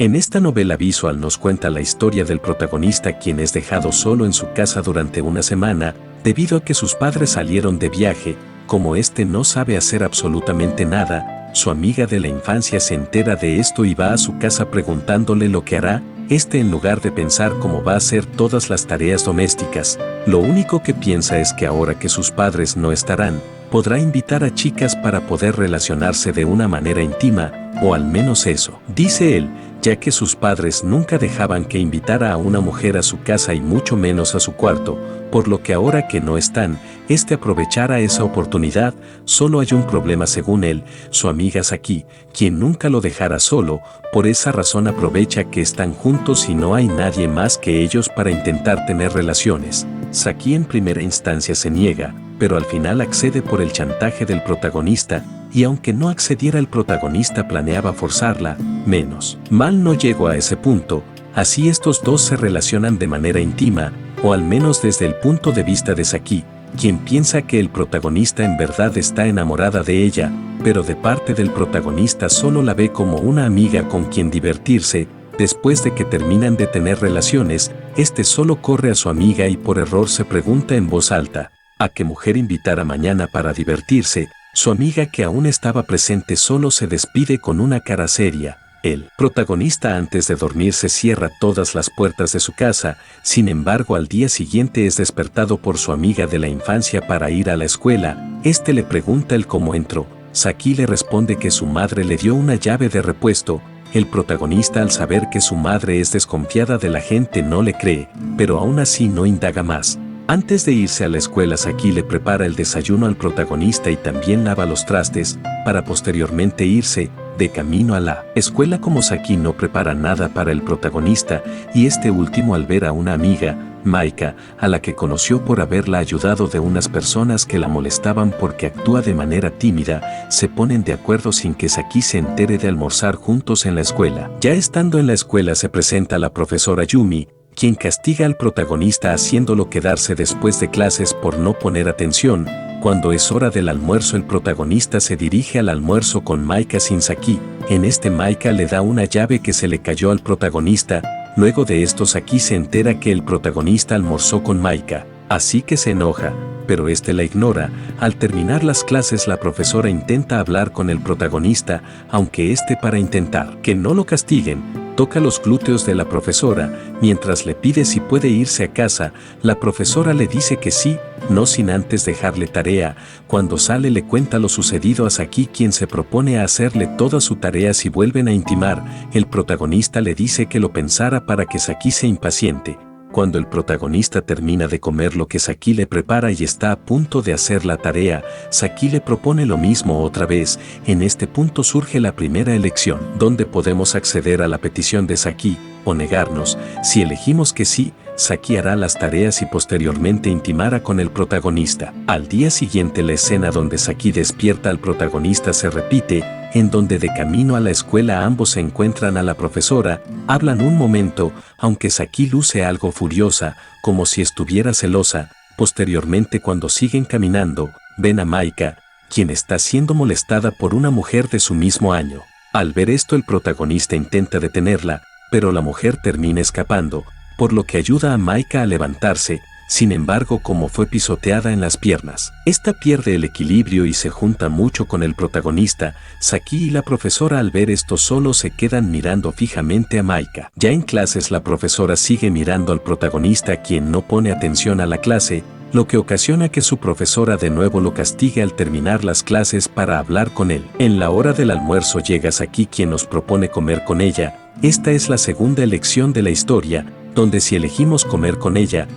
En esta novela visual nos cuenta la historia del protagonista, quien es dejado solo en su casa durante una semana debido a que sus padres salieron de viaje. Como este no sabe hacer absolutamente nada, su amiga de la infancia se entera de esto y va a su casa preguntándole lo que hará. En lugar de pensar cómo va a hacer todas las tareas domésticas, lo único que piensa es que ahora que sus padres no estarán, podrá invitar a chicas para poder relacionarse de una manera íntima, o al menos eso, dice él, ya que sus padres nunca dejaban que invitara a una mujer a su casa y mucho menos a su cuarto, por lo que ahora que no están, aprovechará esa oportunidad. Solo hay un problema según él, su amiga Saki, quien nunca lo dejará solo. Por esa razón aprovecha que están juntos y no hay nadie más que ellos para intentar tener relaciones. Saki en primera instancia se niega, pero al final accede por el chantaje del protagonista, y aunque no accediera el protagonista planeaba forzarla. Menos mal no llegó a ese punto. Así estos dos se relacionan de manera íntima, o al menos desde el punto de vista de Saki, quien piensa que el protagonista en verdad está enamorada de ella, pero de parte del protagonista solo la ve como una amiga con quien divertirse. Después de que terminan de tener relaciones, solo corre a su amiga y por error se pregunta en voz alta, ¿a qué mujer invitará mañana para divertirse? Su amiga, que aún estaba presente, solo se despide con una cara seria. El protagonista antes de dormirse cierra todas las puertas de su casa. Sin embargo, al día siguiente es despertado por su amiga de la infancia para ir a la escuela. Le pregunta el cómo entró. Saki le responde que su madre le dio una llave de repuesto. El protagonista, al saber que su madre es desconfiada de la gente, no le cree, pero aún así no indaga más. Antes de irse a la escuela, Saki le prepara el desayuno al protagonista y también lava los trastes, para posteriormente irse de camino a la escuela. Como Saki no prepara nada para el protagonista, y último, al ver a una amiga, Maika, a la que conoció por haberla ayudado de unas personas que la molestaban porque actúa de manera tímida, se ponen de acuerdo sin que Saki se entere de almorzar juntos en la escuela. Ya estando en la escuela se presenta la profesora Yumi, quien castiga al protagonista haciéndolo quedarse después de clases por no poner atención. Cuando es hora del almuerzo, el protagonista se dirige al almuerzo con Maika sin Saki. Maika le da una llave que se le cayó al protagonista. Luego de esto, Saki se entera que el protagonista almorzó con Maika, así que se enoja, pero la ignora. Al terminar las clases, la profesora intenta hablar con el protagonista, aunque para intentar que no lo castiguen, toca los glúteos de la profesora. Mientras le pide si puede irse a casa, la profesora le dice que sí, no sin antes dejarle tarea. Cuando sale le cuenta lo sucedido a Saki, quien se propone a hacerle toda su tarea si vuelven a intimar. El protagonista le dice que lo pensara para que Saki se impaciente. Cuando el protagonista termina de comer lo que Saki le prepara y está a punto de hacer la tarea, Saki le propone lo mismo otra vez. En este punto surge la primera elección, donde podemos acceder a la petición de Saki o negarnos. Si elegimos que sí, Saki hará las tareas y posteriormente intimará con el protagonista. Al día siguiente, la escena donde Saki despierta al protagonista se repite, en donde de camino a la escuela ambos se encuentran a la profesora, hablan un momento, aunque Saki luce algo furiosa, como si estuviera celosa. Posteriormente, cuando siguen caminando, ven a Maika, quien está siendo molestada por una mujer de su mismo año. Al ver esto, el protagonista intenta detenerla, pero la mujer termina escapando, por lo que ayuda a Maika a levantarse. Sin embargo, como fue pisoteada en las piernas, pierde el equilibrio y se junta mucho con el protagonista. Saki y la profesora, al ver esto, solo se quedan mirando fijamente a Maika. Ya en clases, la profesora sigue mirando al protagonista, quien no pone atención a la clase, lo que ocasiona que su profesora de nuevo lo castigue al terminar las clases para hablar con él. En la hora del almuerzo llega Saki, quien nos propone comer con ella. Esta es la segunda elección de la historia, donde si elegimos comer con ella,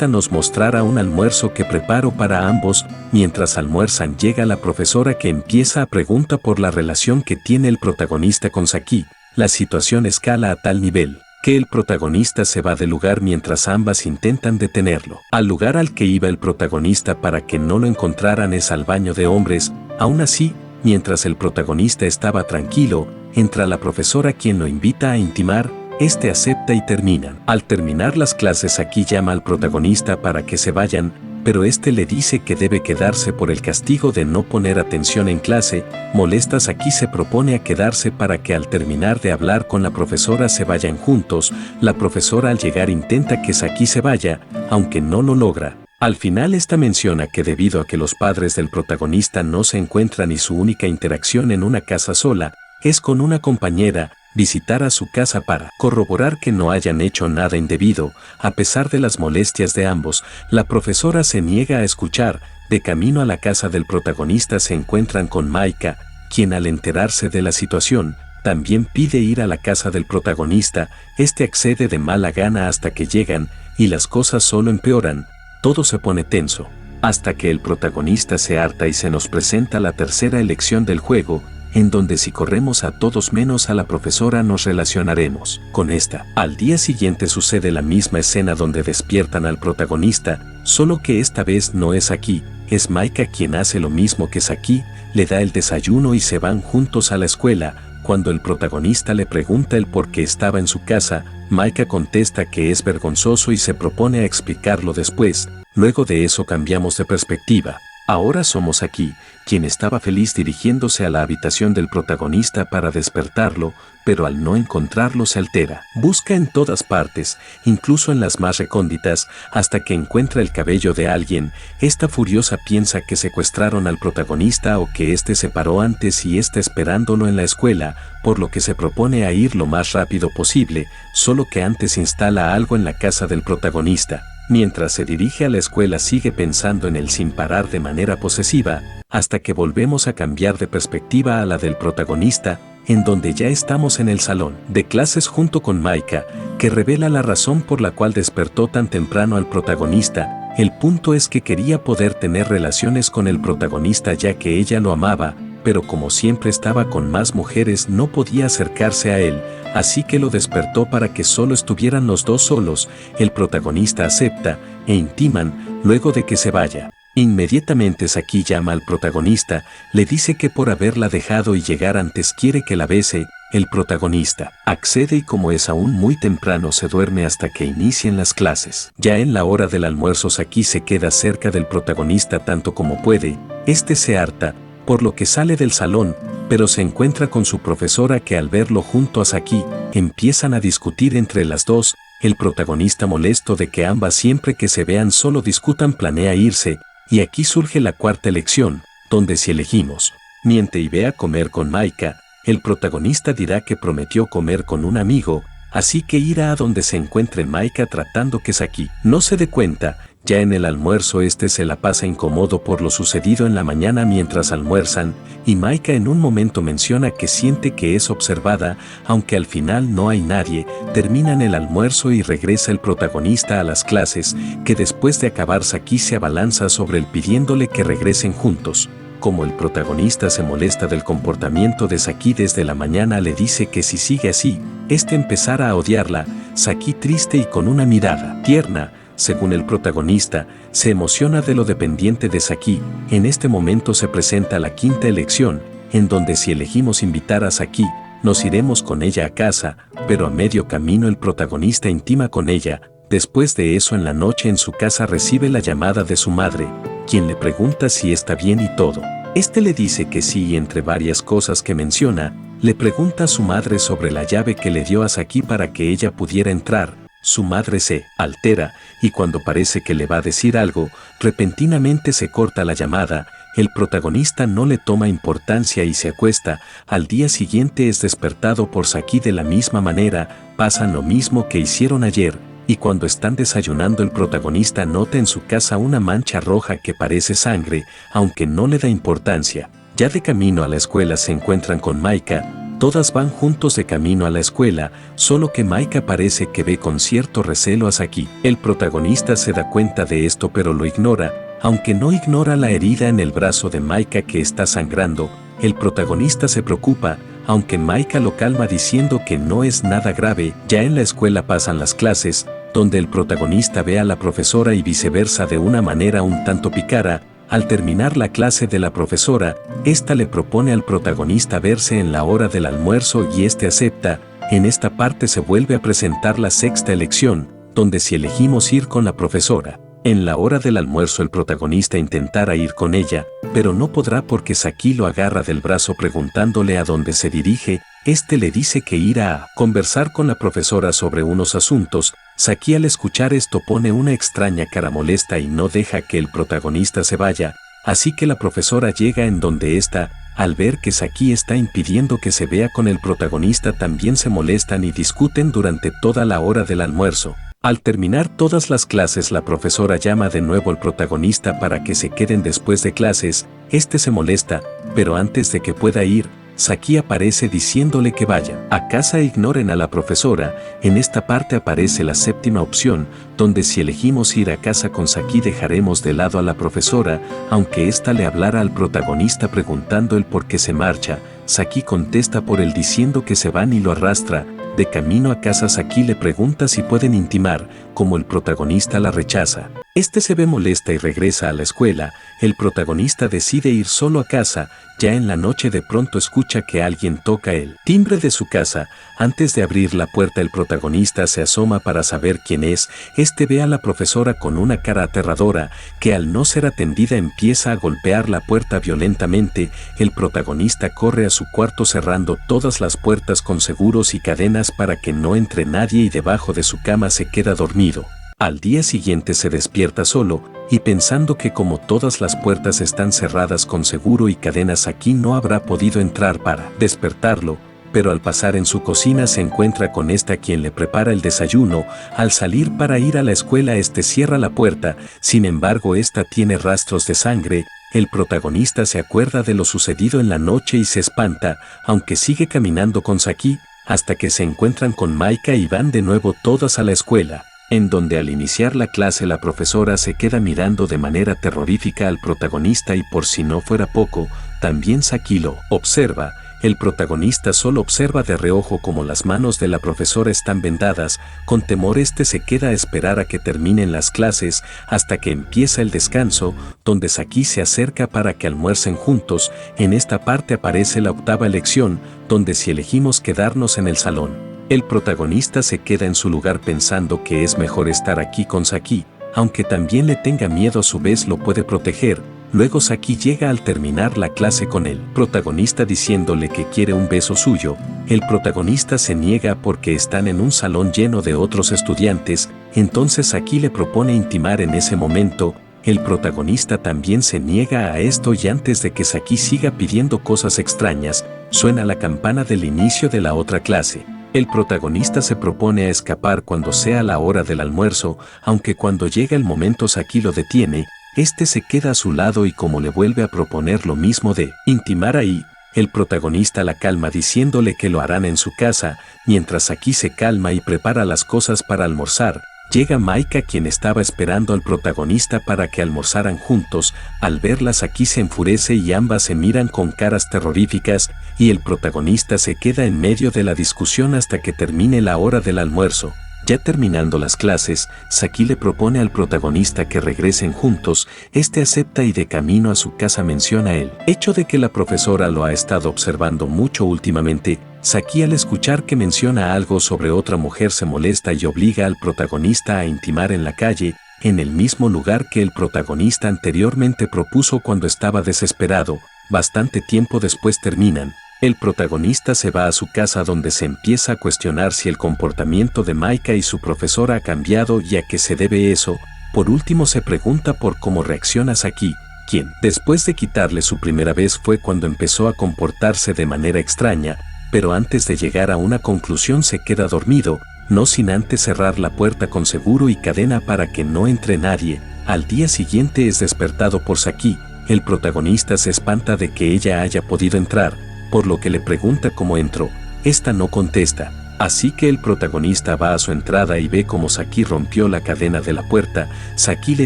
nos mostrará un almuerzo que preparo para ambos. Mientras almuerzan, llega la profesora, que empieza a preguntar por la relación que tiene el protagonista con Saki. La situación escala a tal nivel que el protagonista se va del lugar mientras ambas intentan detenerlo. Al lugar al que iba el protagonista para que no lo encontraran es al baño de hombres. Aún así, mientras el protagonista estaba tranquilo, entra la profesora, quien lo invita a intimar. Acepta y terminan. Al terminar las clases, Saki llama al protagonista para que se vayan. pero este le dice que debe quedarse por el castigo de no poner atención en clase. Molesta, Saki se propone a quedarse para que al terminar de hablar con la profesora se vayan juntos. La profesora al llegar intenta que Saki se vaya, aunque no lo logra. Al final esta menciona que debido a que los padres del protagonista no se encuentran y su única interacción en una casa sola es con una compañera, visitar a su casa para corroborar que no hayan hecho nada indebido. A pesar de las molestias de ambos, la profesora se niega a escuchar. De camino a la casa del protagonista se encuentran con Maika, quien al enterarse de la situación, también pide ir a la casa del protagonista. Este accede de mala gana hasta que llegan, y las cosas solo empeoran. Todo se pone tenso, hasta que el protagonista se harta y se nos presenta la tercera elección del juego, en donde si corremos a todos menos a la profesora nos relacionaremos con esta. Al día siguiente sucede la misma escena donde despiertan al protagonista, solo que esta vez no es Saki, es Maika quien hace lo mismo que Saki, le da el desayuno y se van juntos a la escuela. Cuando el protagonista le pregunta el por qué estaba en su casa, Maika contesta que es vergonzoso y se propone a explicarlo después. Luego de eso cambiamos de perspectiva. Ahora somos Saki, quien estaba feliz dirigiéndose a la habitación del protagonista para despertarlo, pero al no encontrarlo se altera. Busca en todas partes, incluso en las más recónditas, hasta que encuentra el cabello de alguien. Esta furiosa piensa que secuestraron al protagonista o que éste se paró antes y está esperándolo en la escuela, por lo que se propone a ir lo más rápido posible, solo que antes instala algo en la casa del protagonista. Mientras se dirige a la escuela sigue pensando en él sin parar de manera posesiva, hasta que volvemos a cambiar de perspectiva a la del protagonista, en donde ya estamos en el salón de clases junto con Maika, que revela la razón por la cual despertó tan temprano al protagonista. El punto es que quería poder tener relaciones con el protagonista ya que ella lo amaba, pero como siempre estaba con más mujeres no podía acercarse a él, así que lo despertó para que solo estuvieran los dos solos. El protagonista acepta e intiman luego de que se vaya. Inmediatamente Saki llama al protagonista, le dice que por haberla dejado y llegar antes quiere que la bese. El protagonista accede y como es aún muy temprano se duerme hasta que inicien las clases. Ya en la hora del almuerzo Saki se queda cerca del protagonista tanto como puede. Este se harta, por lo que sale del salón, pero se encuentra con su profesora que al verlo junto a Saki, empiezan a discutir entre las dos. El protagonista molesto de que ambas siempre que se vean solo discutan planea irse, y aquí surge la cuarta elección, donde si elegimos, miente y ve a comer con Maika, el protagonista dirá que prometió comer con un amigo, así que irá a donde se encuentre Maika tratando que Saki no se dé cuenta. Ya en el almuerzo este se la pasa incómodo por lo sucedido en la mañana mientras almuerzan, y Maika en un momento menciona que siente que es observada, aunque al final no hay nadie. Terminan el almuerzo y regresa el protagonista a las clases, que después de acabar Saki se abalanza sobre él pidiéndole que regresen juntos. Como el protagonista se molesta del comportamiento de Saki desde la mañana le dice que si sigue así, este empezará a odiarla. Saki triste y con una mirada tierna, según el protagonista, se emociona de lo dependiente de Saki. En este momento se presenta la quinta elección, en donde si elegimos invitar a Saki, nos iremos con ella a casa, pero a medio camino el protagonista intima con ella. Después de eso en la noche en su casa recibe la llamada de su madre, quien le pregunta si está bien y todo. Este le dice que sí y entre varias cosas que menciona, le pregunta a su madre sobre la llave que le dio a Saki para que ella pudiera entrar. Su madre se altera y cuando parece que le va a decir algo, repentinamente se corta la llamada. El protagonista no le toma importancia y se acuesta. Al día siguiente es despertado por Saki de la misma manera, pasan lo mismo que hicieron ayer, y cuando están desayunando el protagonista nota en su casa una mancha roja que parece sangre, aunque no le da importancia. Ya de camino a la escuela se encuentran con Maika. Todas van juntos de camino a la escuela, solo que Maika parece que ve con cierto recelo a Saki. El protagonista se da cuenta de esto pero lo ignora, aunque no ignora la herida en el brazo de Maika que está sangrando. El protagonista se preocupa, aunque Maika lo calma diciendo que no es nada grave. Ya en la escuela pasan las clases, donde el protagonista ve a la profesora y viceversa de una manera un tanto pícara. Al terminar la clase de la profesora, esta le propone al protagonista verse en la hora del almuerzo y este acepta. En esta parte se vuelve a presentar la sexta elección, donde si elegimos ir con la profesora, En la hora del almuerzo el protagonista intentará ir con ella, pero no podrá porque Saki lo agarra del brazo preguntándole a dónde se dirige. Este le dice que irá a conversar con la profesora sobre unos asuntos. Saki al escuchar esto pone una extraña cara molesta y no deja que el protagonista se vaya, así que la profesora llega en donde está. Al ver que Saki está impidiendo que se vea con el protagonista también se molestan y discuten durante toda la hora del almuerzo. Al terminar todas las clases la profesora llama de nuevo al protagonista para que se queden después de clases. Este se molesta, pero antes de que pueda ir, Saki aparece diciéndole que vaya a casa e ignoren a la profesora. En esta parte aparece la séptima opción, donde si elegimos ir a casa con Saki dejaremos de lado a la profesora, aunque ésta le hablara al protagonista preguntando el por qué se marcha. Saki contesta por él diciendo que se van y lo arrastra. De camino a casa Saki le pregunta si pueden intimar, como el protagonista la rechaza. Este se ve molesta y regresa a la escuela. El protagonista decide ir solo a casa. Ya en la noche de pronto escucha que alguien toca el timbre de su casa. Antes de abrir la puerta el protagonista se asoma para saber quién es. Este ve a la profesora con una cara aterradora, que al no ser atendida empieza a golpear la puerta violentamente. El protagonista corre a su cuarto cerrando todas las puertas con seguros y cadenas para que no entre nadie y debajo de su cama se queda dormido. Al día siguiente se despierta solo, y pensando que como todas las puertas están cerradas con seguro y cadenas aquí no habrá podido entrar para despertarlo, pero al pasar en su cocina se encuentra con esta quien le prepara el desayuno. Al salir para ir a la escuela este cierra la puerta, sin embargo esta tiene rastros de sangre. El protagonista se acuerda de lo sucedido en la noche y se espanta, aunque sigue caminando con Saki, hasta que se encuentran con Maika y van de nuevo todas a la escuela, en donde al iniciar la clase la profesora se queda mirando de manera terrorífica al protagonista y por si no fuera poco, también Saki lo observa. El protagonista solo observa de reojo como las manos de la profesora están vendadas. Con temor este se queda a esperar a que terminen las clases hasta que empieza el descanso, donde Saki se acerca para que almuercen juntos. En esta parte aparece la octava elección, donde si elegimos quedarnos en el salón, el protagonista se queda en su lugar pensando que es mejor estar aquí con Saki, aunque también le tenga miedo a su vez lo puede proteger. Luego Saki llega al terminar la clase con el protagonista diciéndole que quiere un beso suyo. El protagonista se niega porque están en un salón lleno de otros estudiantes, entonces Saki le propone intimar en ese momento. El protagonista también se niega a esto y antes de que Saki siga pidiendo cosas extrañas, suena la campana del inicio de la otra clase. El protagonista se propone a escapar cuando sea la hora del almuerzo, aunque cuando llega el momento Saki lo detiene. Este se queda a su lado y como le vuelve a proponer lo mismo de intimar ahí, el protagonista la calma diciéndole que lo harán en su casa. Mientras Saki se calma y prepara las cosas para almorzar, llega Maika quien estaba esperando al protagonista para que almorzaran juntos. Al verla Saki se enfurece y ambas se miran con caras terroríficas y el protagonista se queda en medio de la discusión hasta que termine la hora del almuerzo. Ya terminando las clases, Saki le propone al protagonista que regresen juntos. Este acepta y de camino a su casa menciona el hecho de que la profesora lo ha estado observando mucho últimamente. Saki al escuchar que menciona algo sobre otra mujer se molesta y obliga al protagonista a intimar en la calle, en el mismo lugar que el protagonista anteriormente propuso cuando estaba desesperado. Bastante tiempo después terminan. El protagonista se va a su casa donde se empieza a cuestionar si el comportamiento de Maika y su profesora ha cambiado y a qué se debe eso. Por último se pregunta por cómo reacciona Saki, quien, después de quitarle su primera vez fue cuando empezó a comportarse de manera extraña, pero antes de llegar a una conclusión se queda dormido, no sin antes cerrar la puerta con seguro y cadena para que no entre nadie. Al día siguiente es despertado por Saki. El protagonista se espanta de que ella haya podido entrar, por lo que le pregunta cómo entró. Esta no contesta, así que el protagonista va a su entrada y ve cómo Saki rompió la cadena de la puerta. Saki le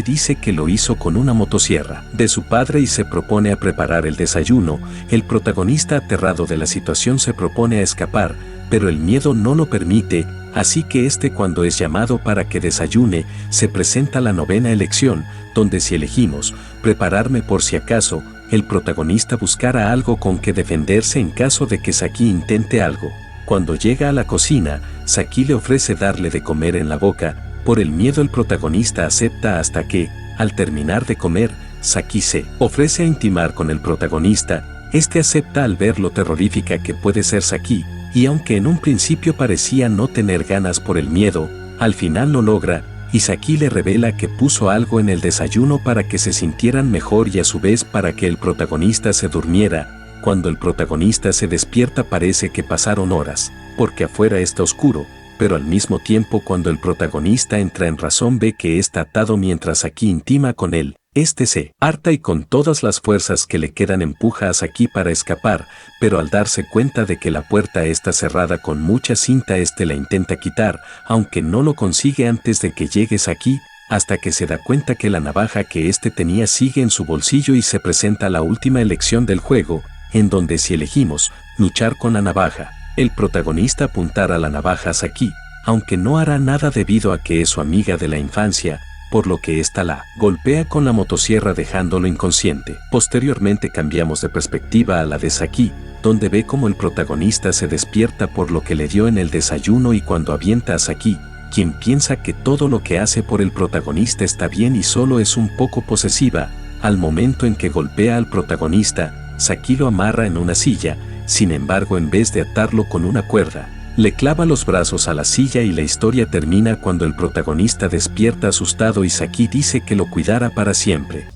dice que lo hizo con una motosierra de su padre y se propone a preparar el desayuno. El protagonista aterrado de la situación se propone a escapar, pero el miedo no lo permite, así que cuando es llamado para que desayune, se presenta la novena elección, donde si elegimos prepararme por si acaso, el protagonista buscará algo con que defenderse en caso de que Saki intente algo. Cuando llega a la cocina, Saki le ofrece darle de comer en la boca. Por el miedo el protagonista acepta hasta que, al terminar de comer, Saki se ofrece a intimar con el protagonista. Este acepta al ver lo terrorífica que puede ser Saki, y aunque en un principio parecía no tener ganas por el miedo, al final lo logra, y Saki le revela que puso algo en el desayuno para que se sintieran mejor y a su vez para que el protagonista se durmiera. Cuando el protagonista se despierta parece que pasaron horas, porque afuera está oscuro, pero al mismo tiempo cuando el protagonista entra en razón ve que está atado mientras Saki intima con él. Este se harta y con todas las fuerzas que le quedan empuja a Saki para escapar, pero al darse cuenta de que la puerta está cerrada con mucha cinta la intenta quitar, aunque no lo consigue antes de que llegue Saki, hasta que se da cuenta que la navaja que tenía sigue en su bolsillo y se presenta la última elección del juego, en donde si elegimos luchar con la navaja, el protagonista apuntará la navaja a Saki, aunque no hará nada debido a que es su amiga de la infancia, por lo que ésta la golpea con la motosierra dejándolo inconsciente. Posteriormente cambiamos de perspectiva a la de Saki, donde ve como el protagonista se despierta por lo que le dio en el desayuno y cuando avienta a Saki, quien piensa que todo lo que hace por el protagonista está bien y solo es un poco posesiva, al momento en que golpea al protagonista, Saki lo amarra en una silla, sin embargo en vez de atarlo con una cuerda, le clava los brazos a la silla y la historia termina cuando el protagonista despierta asustado y Saki dice que lo cuidara para siempre.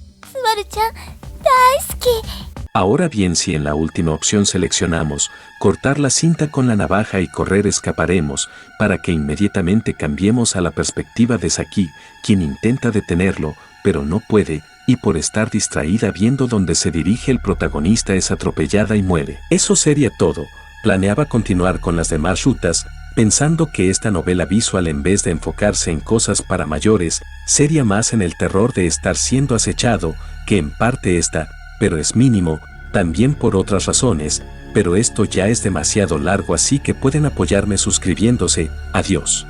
Ahora bien, si en la última opción seleccionamos cortar la cinta con la navaja y correr, escaparemos, para que inmediatamente cambiemos a la perspectiva de Saki, quien intenta detenerlo, pero no puede, y por estar distraída viendo dónde se dirige el protagonista es atropellada y muere. Eso sería todo. Planeaba continuar con las demás rutas, pensando que esta novela visual, en vez de enfocarse en cosas para mayores, sería más en el terror de estar siendo acechado, que en parte está, pero es mínimo, también por otras razones, pero esto ya es demasiado largo, así que pueden apoyarme suscribiéndose. Adiós.